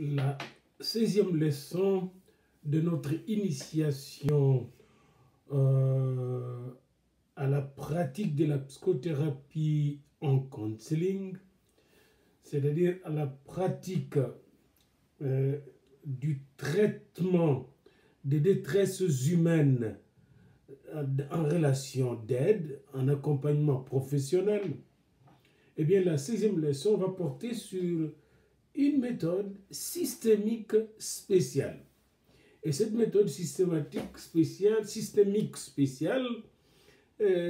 la 16e leçon de notre initiation à la pratique de la psychothérapie en counseling, c'est-à-dire à la pratique du traitement des détresses humaines en relation d'aide, en accompagnement professionnel. Eh bien, la 16e leçon va porter sur une méthode systémique spéciale. Et cette méthode systémique spéciale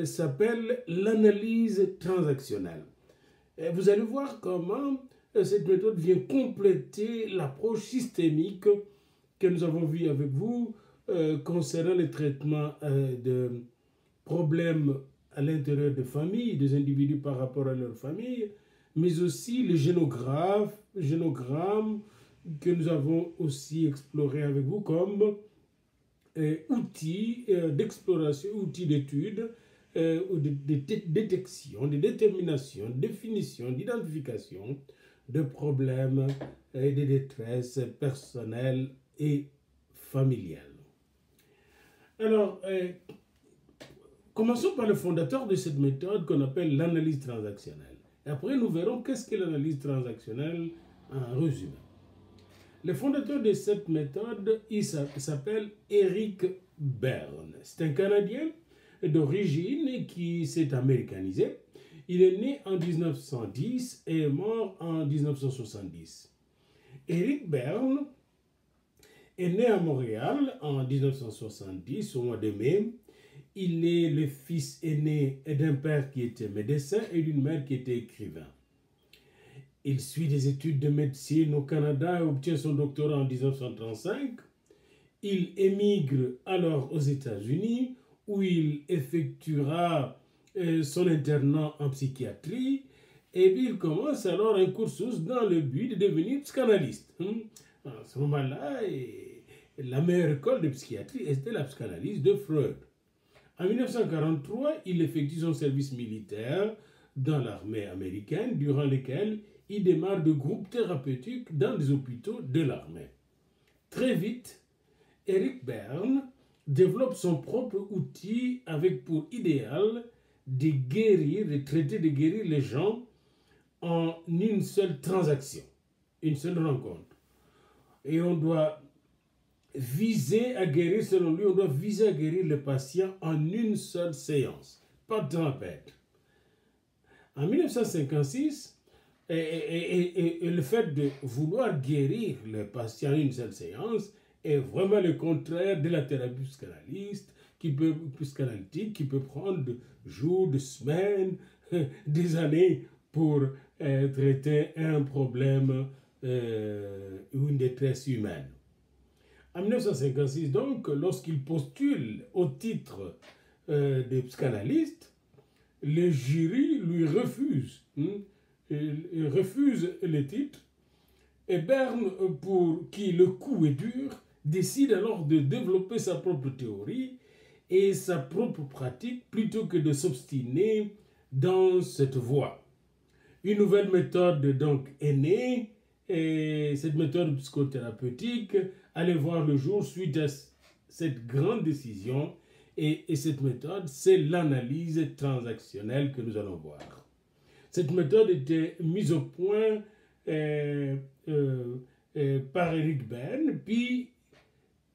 s'appelle l'analyse transactionnelle. Et vous allez voir comment cette méthode vient compléter l'approche systémique que nous avons vue avec vous concernant le traitement de problèmes à l'intérieur de familles, des individus par rapport à leur famille, mais aussi les génogrammes que nous avons aussi explorés avec vous comme outils d'exploration, outils d'étude, de détection, de détermination, de définition, d'identification de problèmes et de détresse personnelle et familiale. Alors, commençons par le fondateur de cette méthode qu'on appelle l'analyse transactionnelle. Et après, nous verrons qu'est-ce que l'analyse transactionnelle en résumé. Le fondateur de cette méthode, il s'appelle Eric Berne. C'est un Canadien d'origine qui s'est américanisé. Il est né en 1910 et est mort en 1970. Eric Berne est né à Montréal en 1970, au mois de mai. Il est le fils aîné d'un père qui était médecin et d'une mère qui était écrivain. Il suit des études de médecine au Canada et obtient son doctorat en 1935. Il émigre alors aux États-Unis où il effectuera son internat en psychiatrie et puis il commence alors un cursus dans le but de devenir psychanalyste. À ce moment-là, la meilleure école de psychiatrie était la psychanalyse de Freud. En 1943, il effectue son service militaire dans l'armée américaine, durant lequel il démarre de groupes thérapeutiques dans des hôpitaux de l'armée. Très vite, Eric Berne développe son propre outil avec pour idéal de guérir, de traiter de guérir les gens en une seule transaction, une seule rencontre. Et on doit viser à guérir, selon lui, on doit viser à guérir le patient en une seule séance, pas de temps à perdre. En 1956, et le fait de vouloir guérir le patient en une seule séance est vraiment le contraire de la thérapie psychanalytique qui peut prendre des jours, des semaines, des années pour traiter un problème ou une détresse humaine. En 1956, donc, lorsqu'il postule au titre de psychanalyste, le jury lui refuse. Il refuse le titre. Et Berne, pour qui le coup est dur, décide alors de développer sa propre théorie et sa propre pratique plutôt que de s'obstiner dans cette voie. Une nouvelle méthode donc est née. Et cette méthode psychothérapeutique allait voir le jour suite à cette grande décision. Et cette méthode, c'est l'analyse transactionnelle que nous allons voir. Cette méthode était mise au point par Eric Berne, puis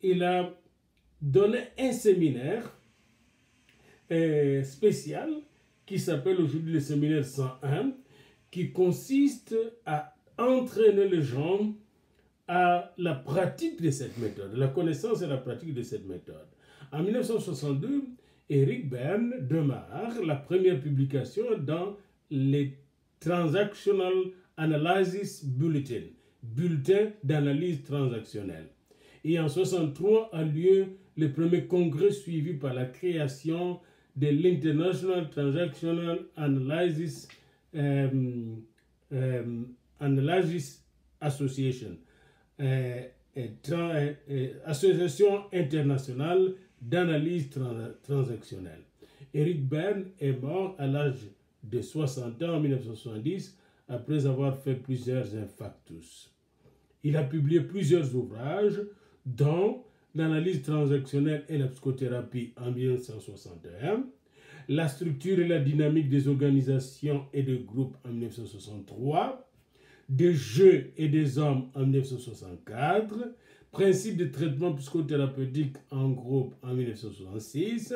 il a donné un séminaire spécial qui s'appelle aujourd'hui le séminaire 101, qui consiste à entraîner les gens à la pratique de cette méthode, la connaissance et la pratique de cette méthode. En 1962, Eric Berne démarre la première publication dans les Transactional Analysis Bulletin, bulletin d'analyse transactionnelle. Et en 1963 a lieu le premier congrès suivi par la création de l'International Transactional Analysis Analysis Association, Association internationale d'analyse transactionnelle. Eric Berne est mort à l'âge de 60 ans en 1970 après avoir fait plusieurs infarctus. Il a publié plusieurs ouvrages, dont l'analyse transactionnelle et la psychothérapie en 1961, la structure et la dynamique des organisations et des groupes en 1963, des jeux et des hommes en 1964, principe de traitement psychothérapeutique en groupe en 1966,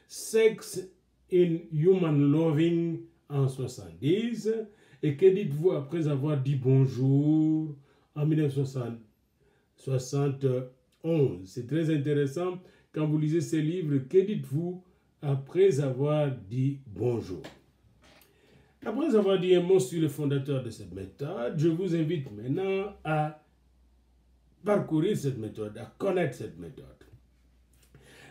Sex in Human Loving en 1970, et que dites-vous après avoir dit bonjour en 1971. C'est très intéressant quand vous lisez ces livres, que dites-vous après avoir dit bonjour. Après avoir dit un mot sur le fondateur de cette méthode, je vous invite maintenant à parcourir cette méthode, à connaître cette méthode.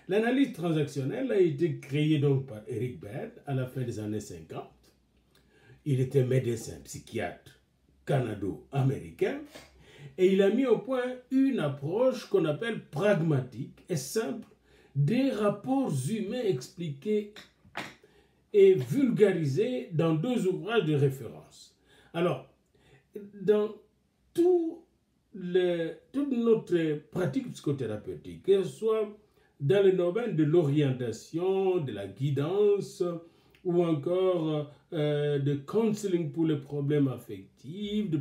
L'analyse transactionnelle a été créée donc par Eric Berne à la fin des années 50. Il était médecin, psychiatre canado-américain et il a mis au point une approche qu'on appelle pragmatique et simple des rapports humains expliqués et vulgarisés dans 2 ouvrages de référence. Alors, dans toute notre pratique psychothérapeutique, que ce soit dans le domaine de l'orientation, de la guidance, ou encore de counseling pour les problèmes affectifs, de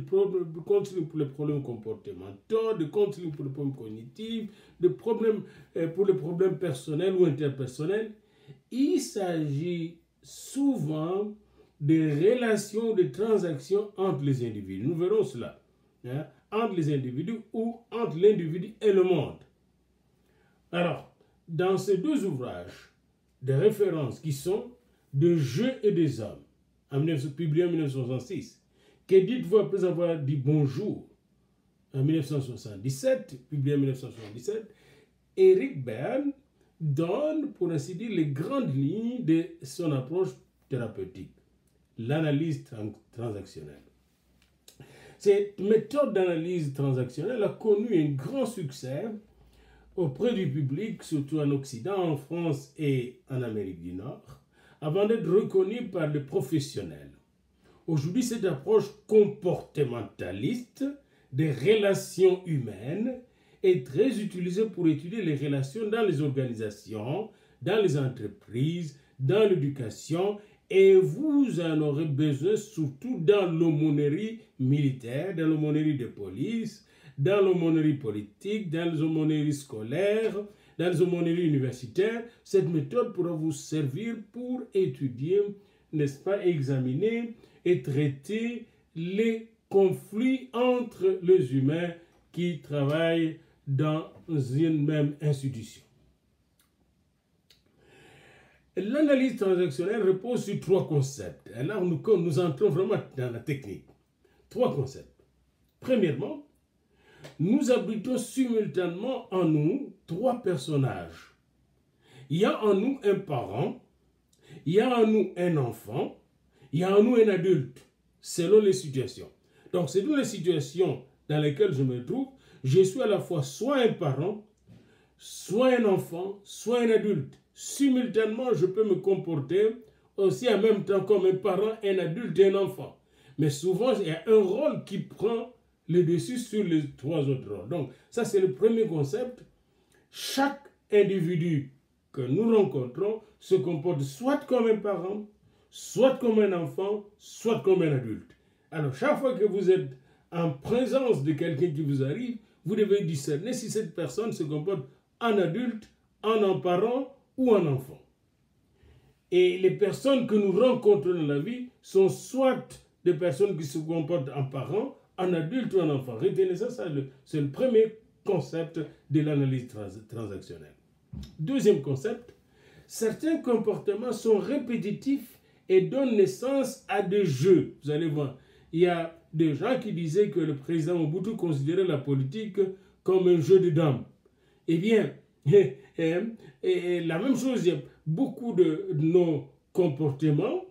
counseling pour les problèmes comportementaux, de counseling pour les problèmes cognitifs, pour les problèmes personnels ou interpersonnels, il s'agit souvent des relations, de transactions entre les individus. Nous verrons cela, hein, entre les individus ou entre l'individu et le monde. Alors, dans ces 2 ouvrages de référence qui sont de jeux et des hommes, publié en 1966, que dites-vous après avoir dit bonjour en 1977, publié en 1977, Eric Berne donne, pour ainsi dire, les grandes lignes de son approche thérapeutique, l'analyse transactionnelle. Cette méthode d'analyse transactionnelle a connu un grand succès auprès du public, surtout en Occident, en France et en Amérique du Nord, avant d'être reconnue par les professionnels. Aujourd'hui, cette approche comportementaliste des relations humaines est très utilisée pour étudier les relations dans les organisations, dans les entreprises, dans l'éducation, et vous en aurez besoin surtout dans l'aumônerie militaire, dans l'aumônerie de police, dans l'aumônerie politique, dans les aumôneries scolaires, dans les aumôneries universitaires. Cette méthode pourra vous servir pour étudier, n'est-ce pas, examiner et traiter les conflits entre les humains qui travaillent dans une même institution. L'analyse transactionnelle repose sur 3 concepts. Et là, nous entrons vraiment dans la technique. 3 concepts. Premièrement, nous abritons simultanément en nous 3 personnages. Il y a en nous un parent, il y a en nous un enfant, il y a en nous un adulte, selon les situations. Donc, selon les situations dans lesquelles je me trouve, je suis à la fois soit un parent, soit un enfant, soit un adulte. Simultanément, je peux me comporter aussi en même temps comme un parent, un adulte et un enfant. Mais souvent, il y a un rôle qui prend le dessus sur les 3 autres rôles. Donc, ça, c'est le premier concept. Chaque individu que nous rencontrons se comporte soit comme un parent, soit comme un enfant, soit comme un adulte. Alors, chaque fois que vous êtes en présence de quelqu'un qui vous arrive, vous devez discerner si cette personne se comporte en adulte, en parent ou en enfant. Et les personnes que nous rencontrons dans la vie sont soit des personnes qui se comportent en parent, en adulte ou en enfant. Retenez ça, c'est le premier concept de l'analyse transactionnelle. Deuxième concept, certains comportements sont répétitifs et donnent naissance à des jeux. Vous allez voir, il y a des gens qui disaient que le président Mobutu considérait la politique comme un jeu de dames. Eh bien, la même chose, il y a beaucoup de nos comportements,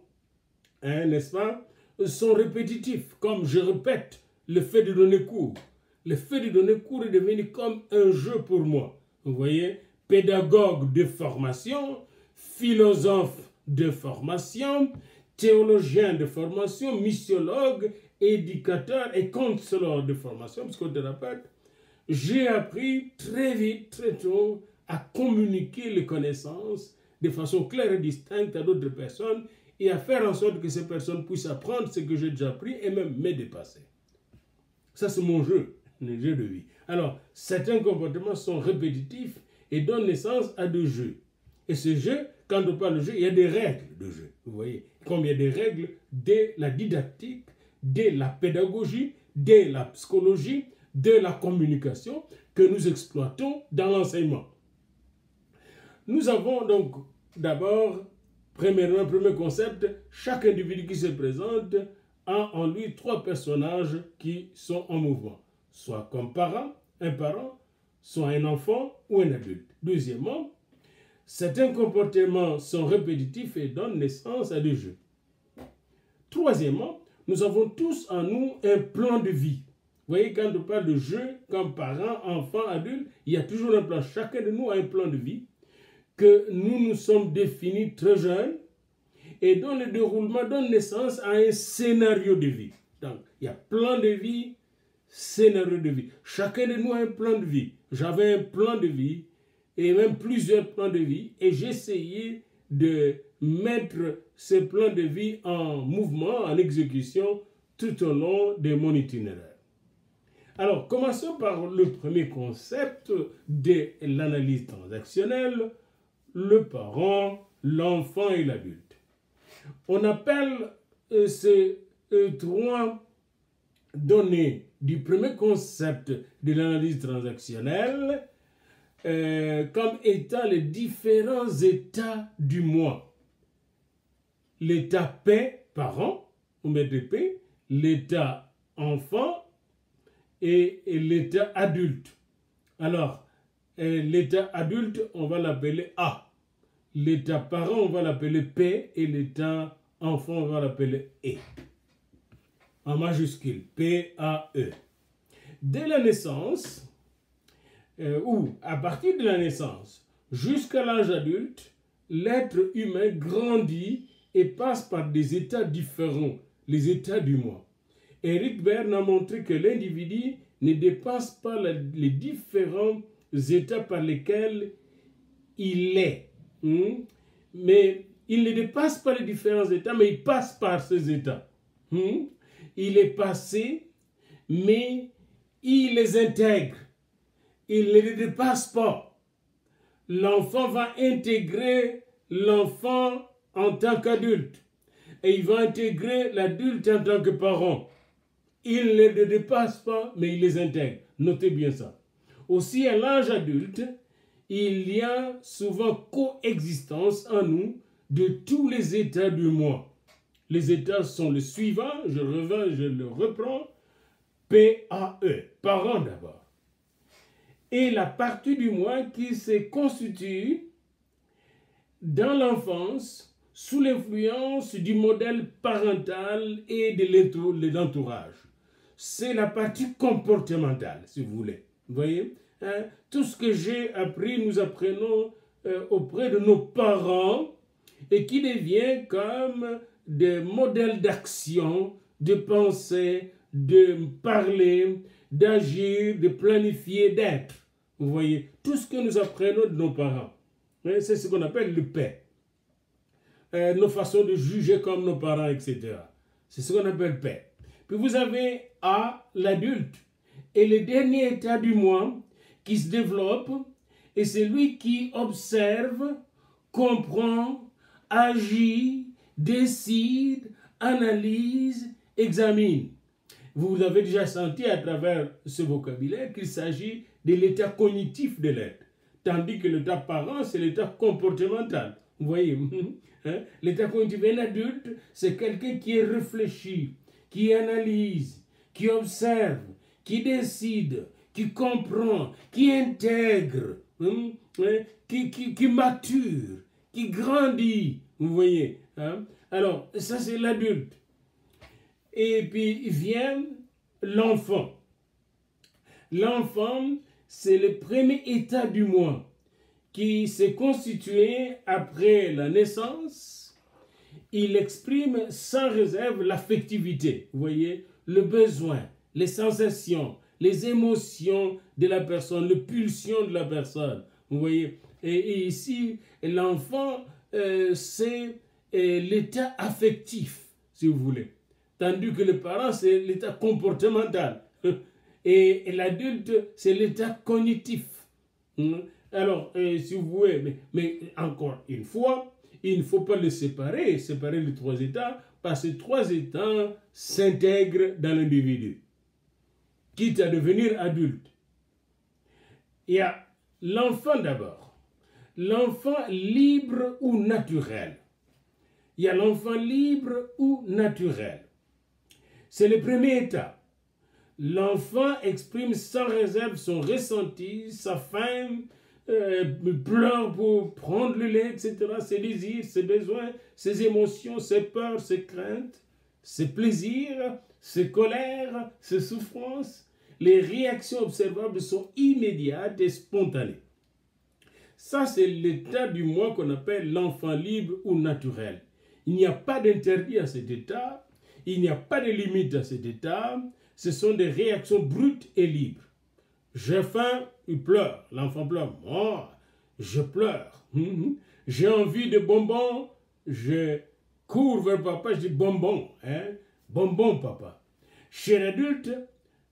n'est-ce pas, sont répétitifs. Comme je répète, le fait de donner cours. Le fait de donner cours est devenu comme un jeu pour moi. Vous voyez, pédagogue de formation, philosophe de formation, théologien de formation, missiologue éducateur et counselor de formation, psychothérapeute, j'ai appris très vite, très tôt, à communiquer les connaissances de façon claire et distincte à d'autres personnes et à faire en sorte que ces personnes puissent apprendre ce que j'ai déjà appris et même me dépasser. Ça, c'est mon jeu, le jeu de vie. Alors, certains comportements sont répétitifs et donnent naissance à des jeux. Et ce jeu, quand on parle de jeu, il y a des règles de jeu. Vous voyez, comme il y a des règles de la didactique, de la pédagogie, de la psychologie, de la communication que nous exploitons dans l'enseignement. Nous avons donc d'abord, premièrement, premier concept, chaque individu qui se présente a en lui 3 personnages qui sont en mouvement, soit comme un parent, soit un enfant ou un adulte. Deuxièmement, certains comportements sont répétitifs et donnent naissance à des jeux. Troisièmement, nous avons tous en nous un plan de vie. Vous voyez, quand on parle de jeu, comme parents, enfants, adultes, il y a toujours un plan. Chacun de nous a un plan de vie que nous nous sommes définis très jeunes et dont le déroulement donne naissance à un scénario de vie. Donc, il y a plan de vie, scénario de vie. Chacun de nous a un plan de vie. J'avais un plan de vie et même plusieurs plans de vie et j'essayais de mettre ce plan de vie en mouvement, en exécution tout au long de mon itinéraire. Alors, commençons par le premier concept de l'analyse transactionnelle, le parent, l'enfant et l'adulte. On appelle ces 3 données du premier concept de l'analyse transactionnelle comme étant les différents états du moi. L'état P, parent, on met des P, l'état enfant, et l'état adulte. Alors, l'état adulte, on va l'appeler A. L'état parent, on va l'appeler P. Et l'état enfant, on va l'appeler E. En majuscule, P-A-E. Dès la naissance, ou à partir de la naissance, jusqu'à l'âge adulte, l'être humain grandit et passe par des états différents, les états du moi. Eric Berne a montré que l'individu ne dépasse pas les différents états par lesquels il est. Mais il ne dépasse pas les différents états, mais il passe par ces états. Il est passé, mais il les intègre. Il ne les dépasse pas. L'enfant va intégrer l'enfant en tant qu'adulte. Et il va intégrer l'adulte en tant que parent. Il ne les dépasse pas, mais il les intègre. Notez bien ça. Aussi, à l'âge adulte, il y a souvent coexistence en nous de tous les états du moi. Les états sont les suivants, je le reprends. P-A-E, parent d'abord. Et la partie du moi qui se constitue dans l'enfance sous l'influence du modèle parental et de l'entourage. C'est la partie comportementale, si vous voulez. Vous voyez, tout ce que j'ai appris, nous apprenons auprès de nos parents et qui devient comme des modèles d'action, de penser, de parler, d'agir, de planifier, d'être. Vous voyez, tout ce que nous apprenons de nos parents, c'est ce qu'on appelle le paix. Nos façons de juger comme nos parents, etc. C'est ce qu'on appelle paix. Puis vous avez A, l'adulte, et le dernier état du moi qui se développe, et c'est lui qui observe, comprend, agit, décide, analyse, examine. Vous avez déjà senti à travers ce vocabulaire qu'il s'agit de l'état cognitif de l'être, tandis que l'état parent, c'est l'état comportemental. Vous voyez, l'état cognitif d'un adulte, c'est quelqu'un qui est réfléchi, qui analyse, qui observe, qui décide, qui comprend, qui intègre, qui mature, qui grandit. Vous voyez. Alors, ça c'est l'adulte. Et puis vient l'enfant. L'enfant, c'est le premier état du moi qui s'est constitué après la naissance. Il exprime sans réserve l'affectivité. Vous voyez, le besoin, les sensations, les émotions de la personne, les pulsions de la personne. Vous voyez? Et ici, l'enfant, c'est l'état affectif, si vous voulez. Tandis que le parent, c'est l'état comportemental. Et l'adulte, c'est l'état cognitif. Alors, si vous voulez, mais encore une fois, il ne faut pas les séparer les trois états, parce que ces trois états s'intègrent dans l'individu, quitte à devenir adulte. Il y a l'enfant d'abord, l'enfant libre ou naturel. Il y a l'enfant libre ou naturel. C'est le premier état. L'enfant exprime sans réserve son ressenti, sa faim, pleure pour prendre le lait, etc., ses désirs, ses besoins, ses émotions, ses peurs, ses craintes, ses plaisirs, ses colères, ses souffrances. Les réactions observables sont immédiates et spontanées. Ça, c'est l'état du moi qu'on appelle l'enfant libre ou naturel. Il n'y a pas d'interdit à cet état, il n'y a pas de limite à cet état, ce sont des réactions brutes et libres. J'ai faim, il pleure, l'enfant pleure. Moi, je pleure. J'ai envie de bonbons, je cours vers papa, je dis bonbon, bonbon papa. Chez l'adulte,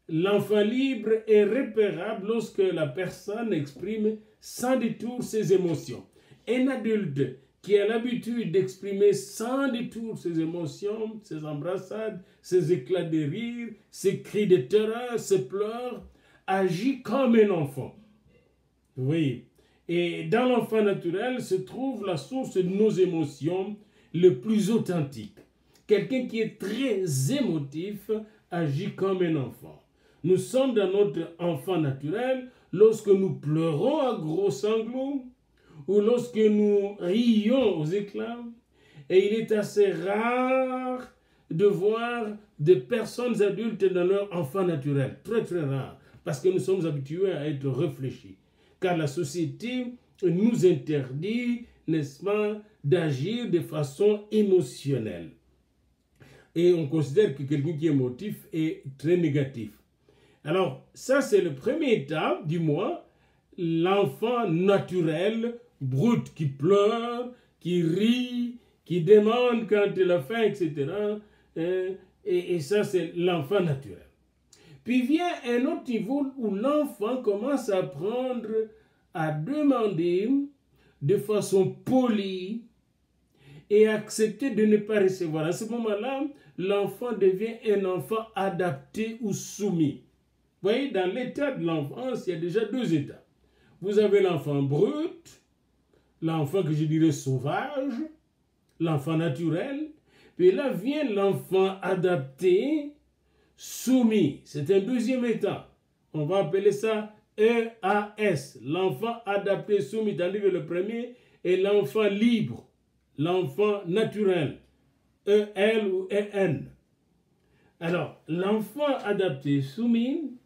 l'enfant libre est repérable lorsque la personne exprime sans détour ses émotions. Un adulte qui a l'habitude d'exprimer sans détour ses émotions, ses embrassades, ses éclats de rire, ses cris de terreur, ses pleurs, agit comme un enfant. Vous voyez? Et dans l'enfant naturel se trouve la source de nos émotions le plus authentique. Quelqu'un qui est très émotif agit comme un enfant. Nous sommes dans notre enfant naturel lorsque nous pleurons à gros sanglots ou lorsque nous rions aux éclats. Et il est assez rare de voir des personnes adultes dans leur enfant naturel. Très très rare. Parce que nous sommes habitués à être réfléchis. Car la société nous interdit, n'est-ce pas, d'agir de façon émotionnelle. Et on considère que quelqu'un qui est émotif est très négatif. Alors, ça c'est le premier état du moi, l'enfant naturel, brut, qui pleure, qui rit, qui demande quand il a faim, etc. Et ça c'est l'enfant naturel. Puis vient un autre niveau où l'enfant commence à apprendre à demander de façon polie et accepter de ne pas recevoir. À ce moment-là, l'enfant devient un enfant adapté ou soumis. Vous voyez, dans l'état de l'enfance, il y a déjà deux états. Vous avez l'enfant brut, l'enfant que je dirais sauvage, l'enfant naturel, puis là vient l'enfant adapté, soumis. C'est un deuxième état. On va appeler ça EAS, l'enfant adapté, soumis, tandis que le premier est l'enfant libre, l'enfant naturel, EL ou EN. Alors, l'enfant adapté, soumis,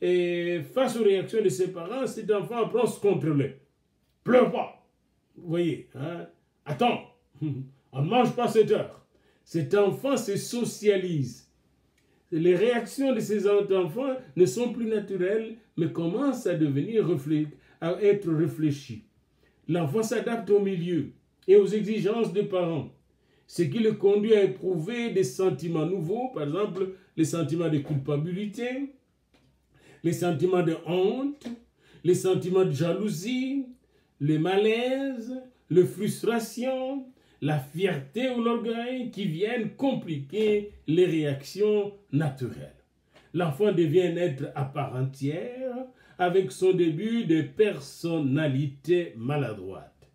et face aux réactions de ses parents, cet enfant apprend à se contrôler. Pleure pas. Vous voyez, hein? Attends, on ne mange pas à cette heure. Cet enfant se socialise. Les réactions de ces enfants ne sont plus naturelles, mais commencent à devenir à être réfléchies. L'enfant s'adapte au milieu et aux exigences des parents, ce qui le conduit à éprouver des sentiments nouveaux, par exemple les sentiments de culpabilité, les sentiments de honte, les sentiments de jalousie, le malaise, la frustration, la fierté ou l'orgueil qui viennent compliquer les réactions naturelles. L'enfant devient un être à part entière avec son début de personnalité maladroite.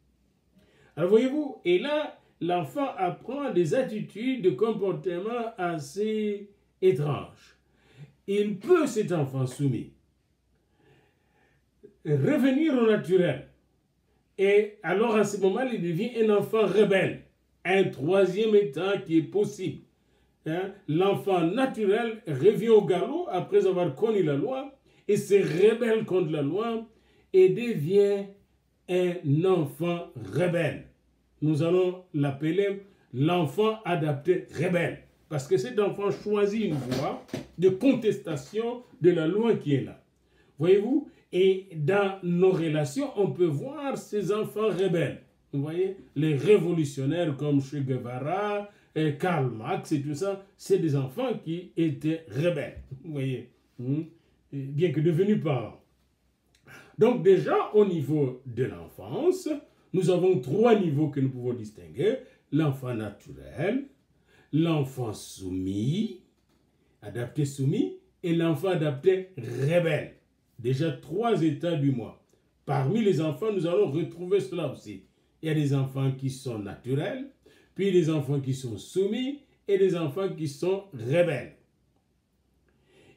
Alors voyez-vous, et là, l'enfant apprend des attitudes, de comportements assez étranges. Il peut, cet enfant soumis, revenir au naturel. Et alors, à ce moment, il devient un enfant rebelle. Un troisième état qui est possible. L'enfant naturel revient au galop après avoir connu la loi et se rebelle contre la loi et devient un enfant rebelle. Nous allons l'appeler l'enfant adapté rebelle. Parce que cet enfant choisit une voie de contestation de la loi qui est là. Voyez-vous? Et dans nos relations, on peut voir ces enfants rebelles. Vous voyez? Les révolutionnaires comme Che Guevara, Karl Marx et tout ça, c'est des enfants qui étaient rebelles. Vous voyez? Bien que devenus parents. Donc déjà, au niveau de l'enfance, nous avons 3 niveaux que nous pouvons distinguer. L'enfant naturel, l'enfant soumis, adapté soumis, et l'enfant adapté rebelle. Déjà 3 états du moi. Parmi les enfants, nous allons retrouver cela aussi. Il y a des enfants qui sont naturels, puis des enfants qui sont soumis, et des enfants qui sont rebelles.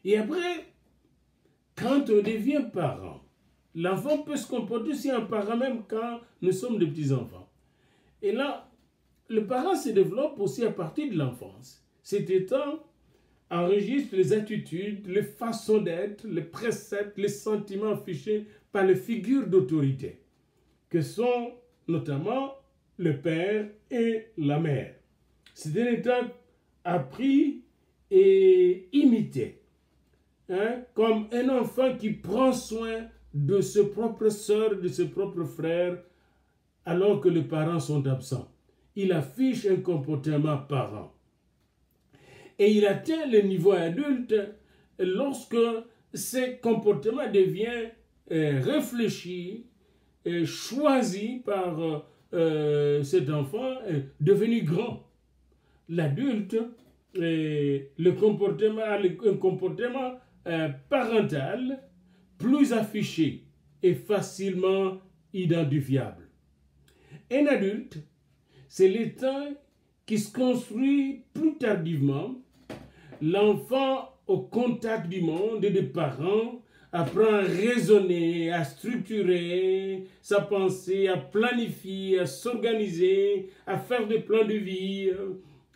Et après, quand on devient parent, l'enfant peut se comporter aussi un parent même quand nous sommes des petits-enfants. Et là, le parent se développe aussi à partir de l'enfance. Cet état enregistre les attitudes, les façons d'être, les préceptes, les sentiments affichés par les figures d'autorité, que sont notamment le père et la mère. C'est un état appris et imité, comme un enfant qui prend soin de ses propres sœurs, de ses propres frères, alors que les parents sont absents. Il affiche un comportement parent. Et il atteint le niveau adulte lorsque ce comportement devient réfléchi, choisi par cet enfant devenu grand. L'adulte le comportement, un comportement parental plus affiché et facilement identifiable. Un adulte, c'est l'état qui se construit plus tardivement. L'enfant au contact du monde et des parents apprend à raisonner, à structurer sa pensée, à planifier, à s'organiser, à faire des plans de vie,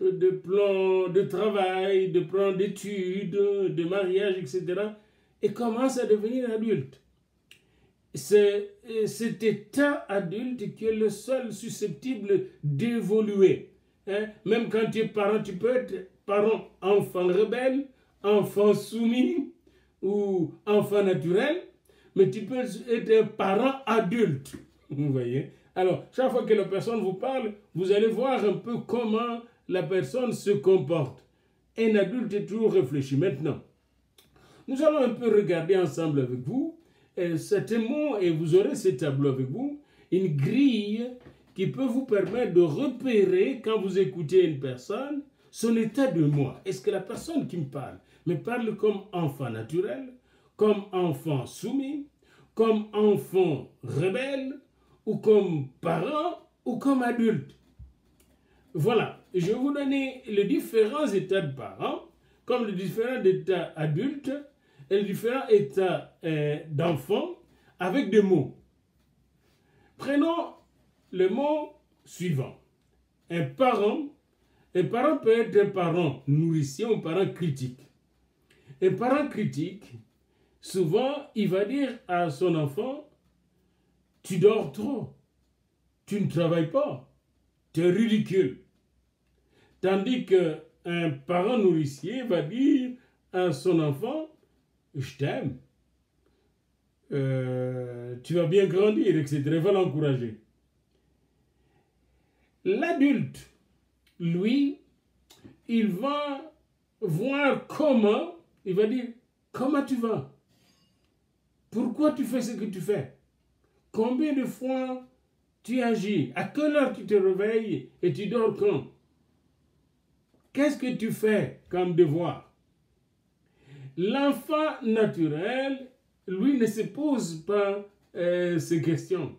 de plans de travail, de plans d'études, de mariage, etc. et commence à devenir adulte. C'est cet état adulte qui est le seul susceptible d'évoluer. Même quand tu es parent, tu peux être parent enfant rebelle, enfant soumis ou enfant naturel, mais tu peux être un parent adulte. Vous voyez? Alors, chaque fois que la personne vous parle, vous allez voir un peu comment la personne se comporte. Un adulte est toujours réfléchi. Maintenant, nous allons un peu regarder ensemble avec vous certains mots et vous aurez ce tableau avec vous, une grille qui peut vous permettre de repérer quand vous écoutez une personne son état de moi. Est-ce que la personne qui me parle comme enfant naturel, comme enfant soumis, comme enfant rebelle, ou comme parent, ou comme adulte? Voilà, je vais vous donner les différents états de parents, comme les différents états adultes, et les différents états d'enfants, avec des mots. Prenons le mot suivant. Un parent peut être un parent nourricier ou un parent critique. Un parent critique, souvent, il va dire à son enfant, tu dors trop, tu ne travailles pas, tu es ridicule. Tandis qu'un parent nourricier va dire à son enfant, je t'aime, tu vas bien grandir, etc. Il va l'encourager. L'adulte, lui, il va voir comment, il va dire, comment tu vas? Pourquoi tu fais ce que tu fais? Combien de fois tu agis? À quelle heure tu te réveilles et tu dors quand? Qu'est-ce que tu fais comme devoir? L'enfant naturel, lui, ne se pose pas ces questions.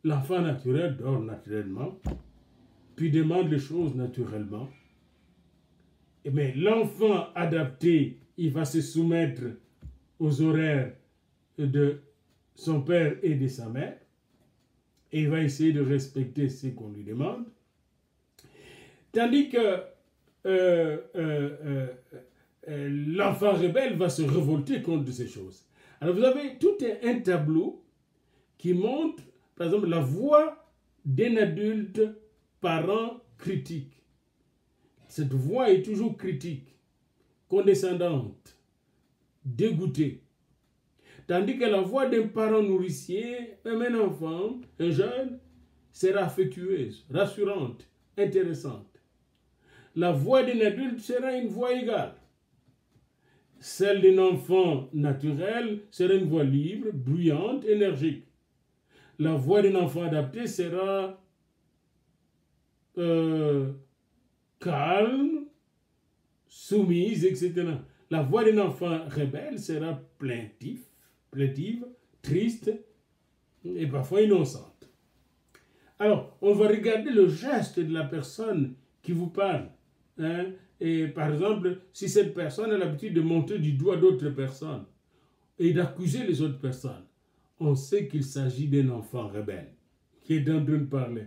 L'enfant naturel dort naturellement, puis demande les choses naturellement. Mais l'enfant adapté, il va se soumettre aux horaires de son père et de sa mère, et il va essayer de respecter ce qu'on lui demande. Tandis que l'enfant rebelle va se révolter contre ces choses. Alors vous avez tout un tableau qui montre, par exemple, la voix d'un adulte parent critique. cette voix est toujours critique, condescendante, dégoûtée. Tandis que la voix d'un parent nourricier, même un enfant, un jeune, sera affectueuse, rassurante, intéressante. La voix d'un adulte sera une voix égale. Celle d'un enfant naturel sera une voix libre, bruyante, énergique. La voix d'un enfant adapté sera calme, soumise, etc. La voix d'un enfant rebelle sera plaintive, triste et parfois innocente. Alors, on va regarder le geste de la personne qui vous parle. Hein? Et par exemple, si cette personne a l'habitude de monter du doigt d'autres personnes et d'accuser les autres personnes, on sait qu'il s'agit d'un enfant rebelle qui est en train de parler.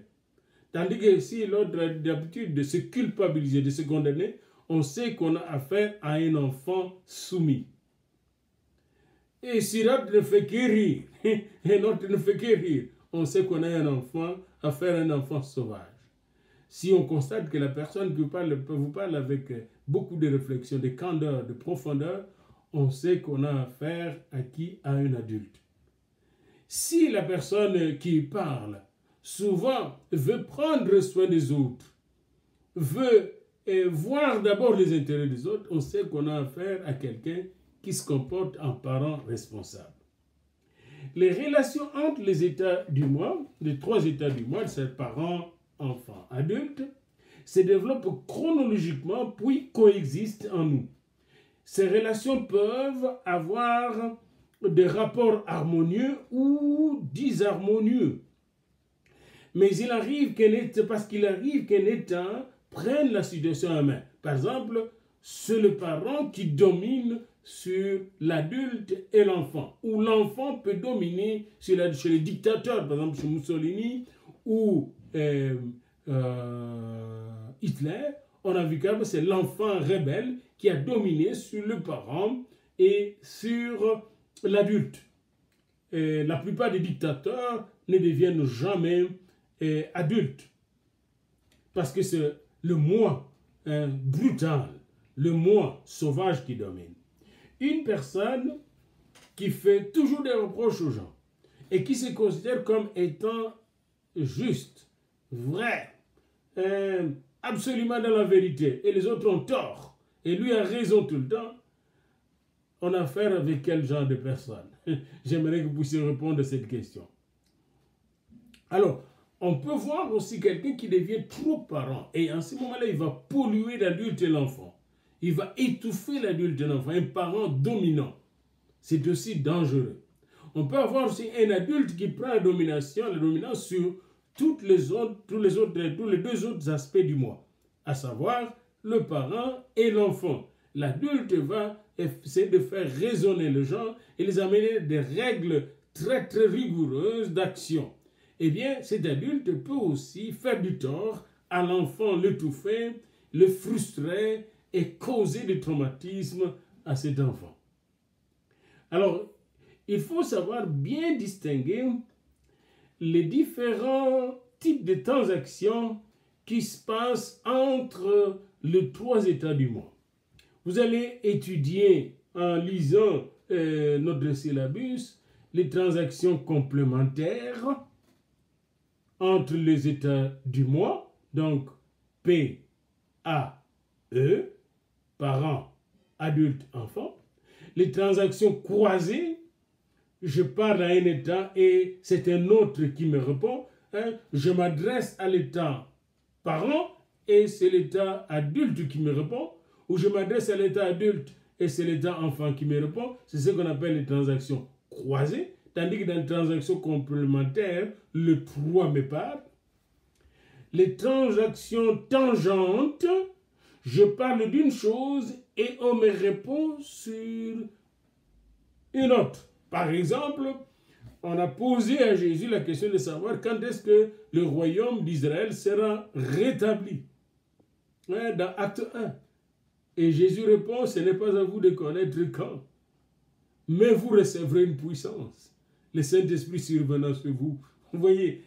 Tandis que si l'autre a l'habitude de se culpabiliser, de se condamner, on sait qu'on a affaire à un enfant soumis. Et si l'autre ne fait que rire, et l'autre ne fait que rire, on sait qu'on a affaire à un enfant sauvage. Si on constate que la personne qui vous parle avec beaucoup de réflexion, de candeur, de profondeur, on sait qu'on a affaire à un adulte. Si la personne qui parle souvent veut prendre soin des autres, veut voir d'abord les intérêts des autres, on sait qu'on a affaire à quelqu'un qui se comporte en parent responsable. Les relations entre les états du moi, les 3 états du moi, c'est parents, enfants, adultes, se développent chronologiquement puis coexistent en nous. Ces relations peuvent avoir des rapports harmonieux ou disharmonieux. Mais il arrive qu'un état prenne la situation en main. Par exemple, c'est le parent qui domine sur l'adulte et l'enfant, ou l'enfant peut dominer chez les dictateurs, par exemple chez Mussolini ou Hitler. On a vu que c'est l'enfant rebelle qui a dominé sur le parent et sur l'adulte. La plupart des dictateurs ne deviennent jamais adultes parce que c'est le moi brutal, le moi sauvage qui domine. Une personne qui fait toujours des reproches aux gens et qui se considère comme étant juste, vrai, absolument dans la vérité, et les autres ont tort, et lui a raison tout le temps, on a affaire avec quel genre de personne? J'aimerais que vous puissiez répondre à cette question. Alors, on peut voir aussi quelqu'un qui devient trop parent, et en ce moment-là, il va polluer l'adulte et l'enfant. Il va étouffer l'adulte et l'enfant, un parent dominant. C'est aussi dangereux. On peut avoir aussi un adulte qui prend la dominance sur tous les 2 autres aspects du moi, à savoir le parent et l'enfant. L'adulte va essayer de faire raisonner les gens et les amener des règles très très rigoureuses d'action. Eh bien, cet adulte peut aussi faire du tort à l'enfant, l'étouffer, le frustrer et causer du traumatisme à cet enfant. Alors, il faut savoir bien distinguer les différents types de transactions qui se passent entre les 3 états du moi. Vous allez étudier en lisant notre syllabus les transactions complémentaires entre les états du moi, donc P, A, E, parents, adultes, enfants. Les transactions croisées, je parle à un état et c'est un autre qui me répond. Je m'adresse à l'état parent et c'est l'état adulte qui me répond. Ou je m'adresse à l'état adulte et c'est l'état enfant qui me répond. C'est ce qu'on appelle les transactions croisées. Tandis que dans les transactions complémentaires, le 3 me parle. Les transactions tangentes, je parle d'une chose et on me répond sur une autre. Par exemple, on a posé à Jésus la question de savoir quand est-ce que le royaume d'Israël sera rétabli. Dans Acte 1. Et Jésus répond, ce n'est pas à vous de connaître quand, mais vous recevrez une puissance. Le Saint-Esprit survenant sur vous. Vous voyez,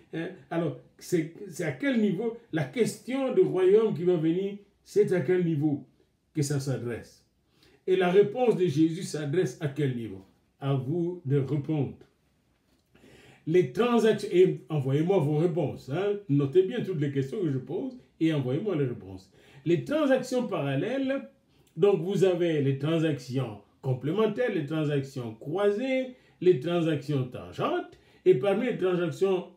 alors, c'est à quel niveau la question du royaume qui va venir c'est à quel niveau que ça s'adresse? Et la réponse de Jésus s'adresse à quel niveau? À vous de répondre. Les transactions, et envoyez-moi vos réponses, hein. Notez bien toutes les questions que je pose et envoyez-moi les réponses. Les transactions parallèles, donc vous avez les transactions complémentaires, les transactions croisées, les transactions tangentes, et parmi les transactions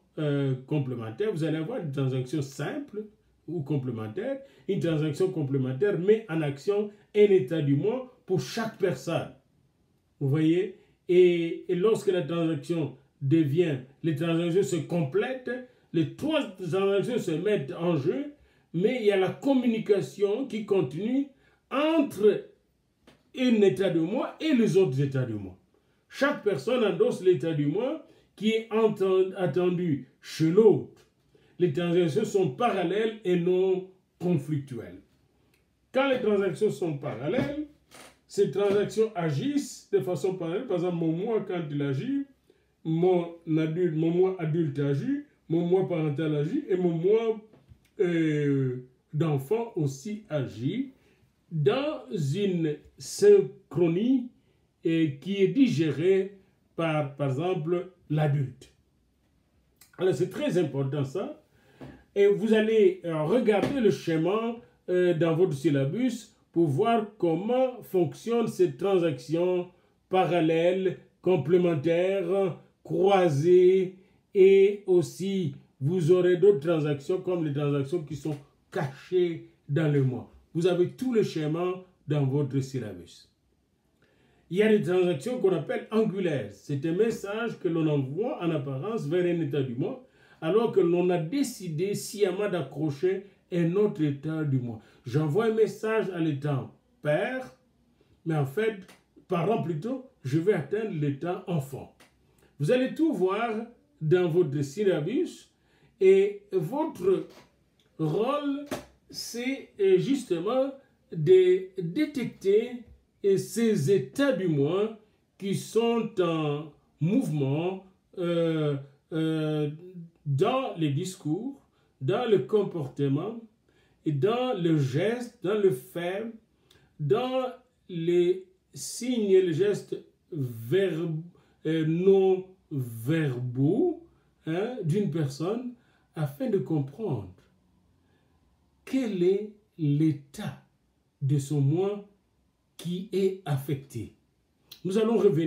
complémentaires, vous allez avoir des transactions simples ou complémentaires. Une transaction complémentaire met en action un état du moins pour chaque personne. Vous voyez? Et lorsque la transaction les transactions se complètent, les trois transactions se mettent en jeu, mais il y a la communication qui continue entre un état de moi et les autres états de moi. Chaque personne endosse l'état du moi qui est attendu chez l'autre. Les transactions sont parallèles et non conflictuelles. Quand les transactions sont parallèles, ces transactions agissent de façon parallèle. Par exemple, mon moi, quand il agit, mon moi adulte agit, mon moi parental agit, et mon moi d'enfant aussi agit dans une synchronie qui est digérée par exemple, l'adulte. Alors, c'est très important ça. Et vous allez regarder le schéma dans votre syllabus pour voir comment fonctionnent ces transactions parallèles, complémentaires, croisées, et aussi vous aurez d'autres transactions comme les transactions qui sont cachées dans le moi. Vous avez tout le schéma dans votre syllabus. Il y a des transactions qu'on appelle angulaires. C'est un message que l'on envoie en apparence vers un état du moi, alors que l'on a décidé sciemment d'accrocher un autre état du moi. J'envoie un message à l'état père, mais en fait, parent plutôt, je vais atteindre l'état enfant. Vous allez tout voir dans votre syllabus et votre rôle, c'est justement de détecter ces états du moi qui sont en mouvement dans les discours, dans le comportement, et dans le geste, dans le fait, dans les signes et les gestes non verbaux d'une personne, afin de comprendre quel est l'état de son moi qui est affecté. Nous allons revenir